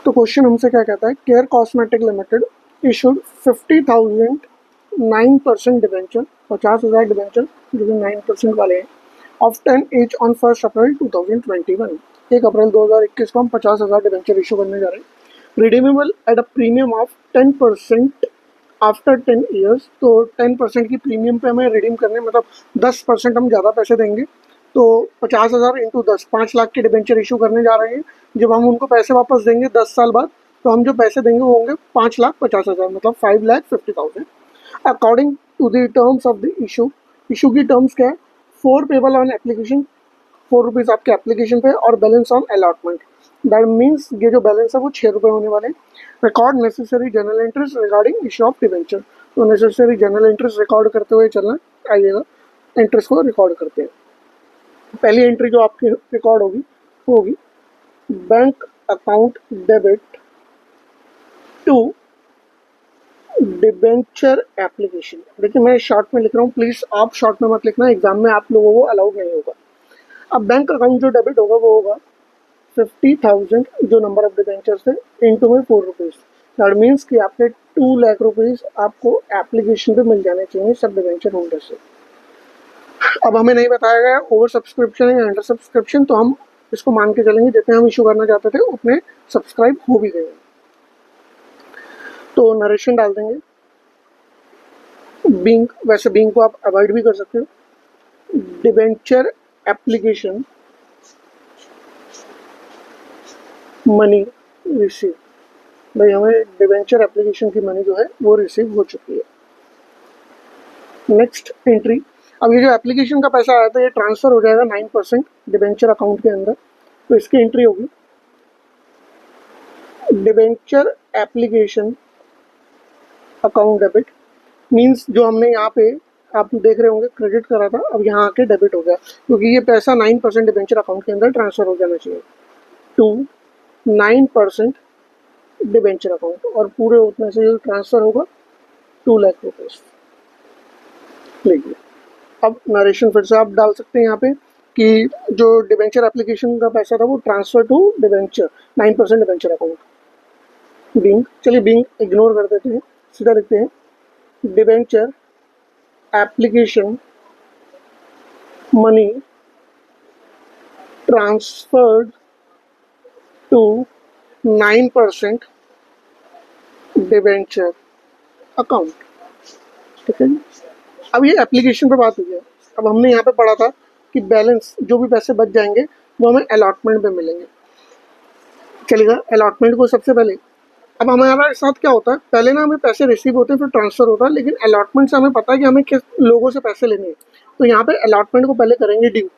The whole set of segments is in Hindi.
तो क्वेश्चन हमसे क्या कहता है, care cosmetic limited issued 50,000 9% debenture, 50,000 debenture जो कि 9% वाले हैं, ऑफ 10 ईच ऑन 1 अप्रैल 2021। 1 अप्रैल 2021 को हम 50,000 डिबेंचर इशू करने जा रहे हैं, redeemable at a premium of 10% after 10 years. तो 10% की प्रीमियम पे हमें रिडीम करने, मतलब 10% हम ज़्यादा पैसे देंगे, तो 50,000 इंटू 10, 5 लाख के डिबेंचर इशू करने जा रहे हैं। जब हम उनको पैसे वापस देंगे 10 साल बाद, तो हम जो पैसे देंगे वो होंगे 5,50,000, मतलब 5,50,000 according to the terms of the issue. Issue की टर्म्स क्या है, 4 पेबल ऑन एप्लीकेशन, 4 रुपीज़ आपके एप्लीकेशन पे, और balance on allotment. That means ये जो बैलेंस है वो 6 रुपये होने वाले हैं। Record necessary general interest regarding issue of debenture. तो नेसेसरी जनरल इंटरेस्ट रिकॉर्ड करते हुए चलना, आइएगा इंटरेस्ट को रिकॉर्ड करते हैं। पहली एंट्री जो आपकी रिकॉर्ड होगी वो होगी bank account debit to debenture application. देखिए मैं शॉर्ट में लिख रहा हूँ, प्लीज़ आप शॉर्ट में मत लिखना, एग्जाम में आप लोगों को अलाउड नहीं होगा। अब बैंक अकाउंट जो डेबिट होगा वो होगा 50,000 जो नंबर ऑफ डिबेंचर्स थे, इंटू में 4 रुपीज़। दैट मीन्स कि आपके 2 लाख रुपीज़ आपको एप्लीकेशन पे मिल जाने चाहिए सब डिबेंचर होल्डर से। अब हमें नहीं बताया गया ओवर सब्सक्रिप्शन या अंडर सब्सक्रिप्शन, तो हम इसको मान के चलेंगे जितने हम इशू करना चाहते थे उतने सब्सक्राइब हो भी गए। तो नरेशन डाल देंगे बिंग, वैसे बिंग को आप अवॉइड भी कर सकते हो। डिबेंचर एप्लीकेशन मनी रिसीव, भाई हमें डिबेंचर एप्लीकेशन की मनी जो है वो रिसीव हो चुकी है। नेक्स्ट एंट्री, अब ये जो एप्लीकेशन का पैसा आया था ये ट्रांसफर हो जाएगा 9% डिबेंचर अकाउंट के अंदर, तो इसकी एंट्री होगी debenture application account debit. Means जो हमने यहाँ पे आप देख रहे होंगे क्रेडिट करा था, अब यहाँ आके डेबिट हो गया, क्योंकि ये पैसा 9% डिबेंचर अकाउंट के अंदर ट्रांसफर हो जाना चाहिए टू 9% डिबेंचर अकाउंट, और पूरे उतने से जो ट्रांसफर होगा 2 लाख रुपीज़। देखिए अब नरेशन फिर से आप डाल सकते हैं यहाँ पे कि जो डिबेंचर एप्लीकेशन का पैसा था वो transfer to debenture 9% debenture account. Being, चलिए बिंग इग्नोर कर देते हैं, सीधा लिखते हैं debenture application money transferred to 9% debenture account. ठीक है जी, अब ये एप्लीकेशन पे बात हुई है। अब हमने यहाँ पे पढ़ा था कि बैलेंस जो भी पैसे बच जाएंगे वो हमें अलॉटमेंट पे मिलेंगे, चलेगा अलॉटमेंट को सबसे पहले। अब हमारा साथ क्या होता है, पहले ना हमें पैसे रिसीव होते हैं फिर ट्रांसफर होता है, लेकिन अलॉटमेंट से हमें पता है कि हमें किस लोगों से पैसे लेने हैं। तो यहाँ पे अलॉटमेंट को पहले करेंगे ड्यू,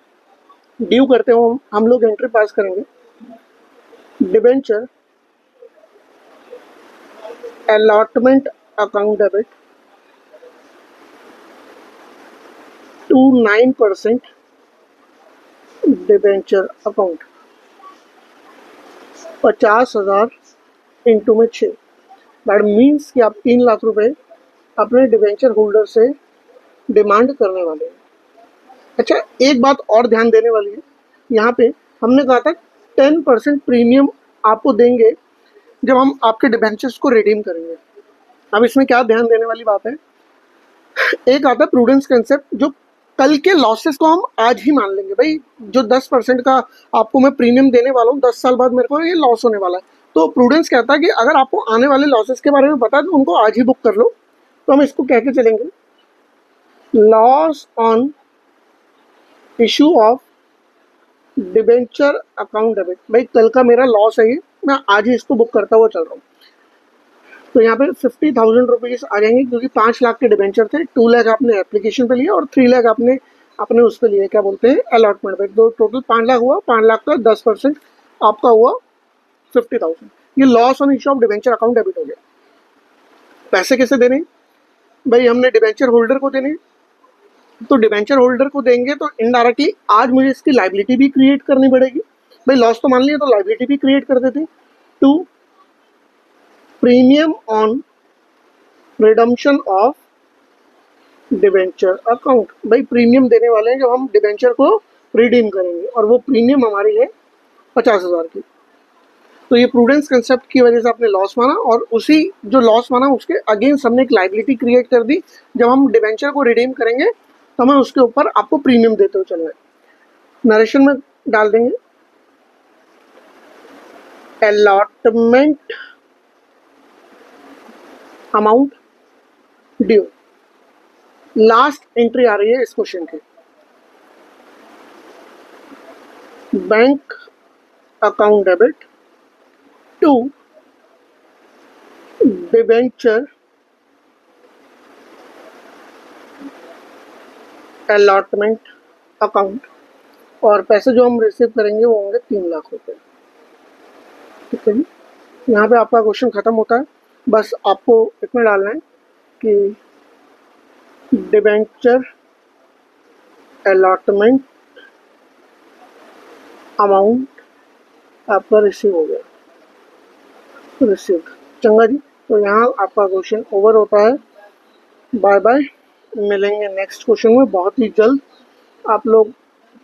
ड्यू करते हो हम लोग एंट्री पास करेंगे debenture allotment account debit to 9% debenture account, 50,000 into में 6। दैट मीन्स कि आप 3 लाख रुपए अपने डिबेंचर होल्डर से डिमांड करने वाले हैं। अच्छा एक बात और ध्यान देने वाली है, यहाँ पे हमने कहा था 10% प्रीमियम आपको देंगे जब हम आपके डिबेंचर्स को रिडीम करेंगे। अब इसमें क्या ध्यान देने वाली बात है, एक आता है प्रूडेंस कंसेप्ट, जो कल के लॉसेस को हम आज ही मान लेंगे। भाई जो 10% का आपको मैं प्रीमियम देने वाला हूँ 10 साल बाद मेरे को ये लॉस होने वाला है, तो प्रूडेंस कहता है कि अगर आपको आने वाले लॉसेस के बारे में पता है तो उनको आज ही बुक कर लो। तो हम इसको कह के चलेंगे loss on issue of debenture account debit. भाई कल का मेरा लॉस है, ये मैं आज ही इसको बुक करता हुआ चल रहा हूँ। तो यहाँ पे 50,000 रुपीज़ आ जाएंगे, क्योंकि 5 लाख के डिबेंचर थे, 2 लाख आपने एप्लीकेशन पे लिया और 3 लाख आपने अपने उस पर लिए, क्या बोलते हैं अलॉटमेंट पे। तो टोटल 5 लाख हुआ, 5 लाख का 10% आपका हुआ 50,000। ये loss on issue of debenture account debit हो गया। पैसे कैसे देने, भाई हमने डिबेंचर होल्डर को देने, तो डिबेंचर होल्डर को देंगे तो इनडायरेक्टली आज मुझे इसकी लाइबिलिटी भी क्रिएट करनी पड़ेगी। भाई लॉस तो मान लिया तो लाइबिलिटी भी क्रिएट कर देते। To premium on redemption of debenture account, भाई प्रीमियम देने वाले हैं जब हम डिबेंचर को रिडीम करेंगे, और वो प्रीमियम हमारी है 50,000 की। तो ये प्रूडेंस कंसेप्ट की वजह से आपने लॉस माना, और उसी जो लॉस माना उसके अगेंस्ट हमने एक लाइबिलिटी क्रिएट कर दी। जब हम डिबेंचर को रिडीम करेंगे तो हमें उसके ऊपर आपको प्रीमियम देते हुए चलना है। नरेशन में डाल देंगे allotment amount due. Last entry आ रही है इस क्वेश्चन की, bank account debit to debenture allotment account, और पैसे जो हम रिसीव करेंगे वो होंगे 3 लाख रुपए। ठीक है जी, यहाँ पे आपका क्वेश्चन खत्म होता है। बस आपको इतना डालना है कि डिबेंचर अलॉटमेंट अमाउंट आपका रिसीव हो गया, रिसीव। चंगा जी, तो यहाँ आपका क्वेश्चन ओवर होता है। बाय बाय, मिलेंगे नेक्स्ट क्वेश्चन में बहुत ही जल्द। आप लोग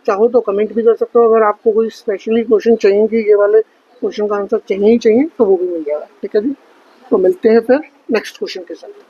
चाहो तो कमेंट भी कर सकते हो, अगर आपको कोई स्पेशली क्वेश्चन चाहिए कि ये वाले क्वेश्चन का आंसर चाहिए ही चाहिए तो वो भी मिल जाएगा। ठीक है जी, तो मिलते हैं फिर नेक्स्ट क्वेश्चन के साथ।